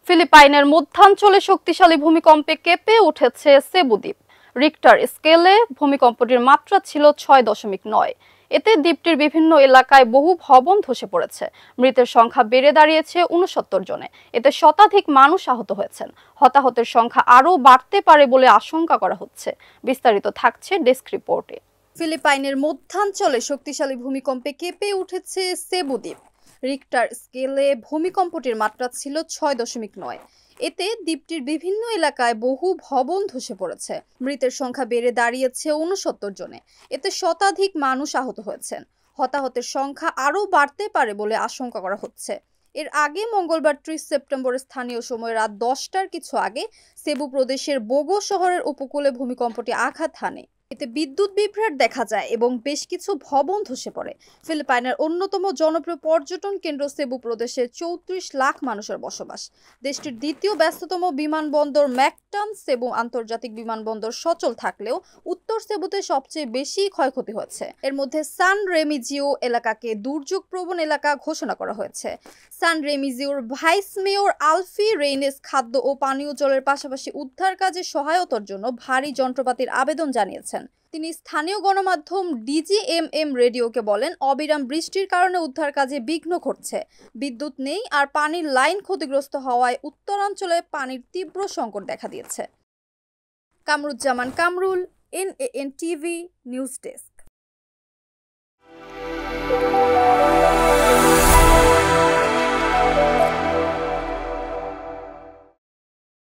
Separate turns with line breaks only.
ফিলিপাইনের মধ্যাঞ্চলে শক্তিশালী ভূমিকম্পে কেঁপে উঠেছে সেবু দ্বীপ। রিক্টার স্কেলে ভূমিকম্পটির মাত্রা ছিল 6.9। এতে দ্বীপটির বিভিন্ন এলাকায় বহু ভবন ধসে পড়েছে। মৃতের সংখ্যা বেড়ে দাঁড়িয়েছে 69 জনে। এতে শতাধিক মানুষ আহত হয়েছেন। হতাহতের সংখ্যা আরও বাড়তে পারে বলে আশঙ্কা করা হচ্ছে। বিস্তারিত থাকছে ডেস্ক রিপোর্টে। ফিলিপাইনের মধ্যাঞ্চলে শক্তিশালী ভূমিকম্পে কেঁপে উঠেছে সেবু দ্বীপ। রিক্টার স্কেলে ভূমিকম্পটির মাত্রা ছিল 6.9। এতে দ্বীপটির বিভিন্ন এলাকায় বহু ভবন ধসে পড়েছে। মৃতের সংখ্যা বেড়ে দাঁড়িয়েছে 69 জনে। এতে শতাধিক মানুষ আহত হয়েছেন। হতাহতের সংখ্যা আরও বাড়তে পারে বলে আশঙ্কা করা হচ্ছে। এর আগে মঙ্গলবার 30 সেপ্টেম্বর স্থানীয় সময় রাত 10টার কিছু আগে সেবু প্রদেশের বোগো শহরের উপকূলে ভূমিকম্পটি আঘাত হানে। এতে বিদ্যুৎ বিভ্রাট দেখা যায় এবং বেশ কিছু ভবন ধসে পড়ে। ফিলিপাইনের অন্যতম জনপ্রিয় পর্যটন কেন্দ্র সেবু প্রদেশে 34 লাখ মানুষের বসবাস। দেশটির দ্বিতীয় ব্যস্ততম বিমানবন্দর ম্যাকটান সেবু আন্তর্জাতিক বিমানবন্দর সচল থাকলেও উত্তর সেবুতে সবচেয়ে বেশি ক্ষয়ক্ষতি হয়েছে। এর মধ্যে সান রেমিজিও এলাকাকে দুর্যোগ প্রবণ এলাকা ঘোষণা করা হয়েছে। সান রেমিজিওর ভাইস মেয়র আলফি রেইনেস খাদ্য ও পানীয় জলের পাশাপাশি উদ্ধার কাজে সহায়তার জন্য ভারী যন্ত্রপাতির আবেদন জানিয়েছেন। তিনি স্থানীয় গণমাধ্যম ডিজিএমএম রেডিওকে বলেন, অবিরাম বৃষ্টির কারণে উদ্ধার কাজে বিঘ্ন ঘটছে। বিদ্যুৎ নেই আর পানির লাইন ক্ষতিগ্রস্ত হওয়ায় উত্তরাঞ্চলে পানির তীব্র সংকট দেখা দিয়েছে। Kamruzzaman Kamrul, NAN TV news desk.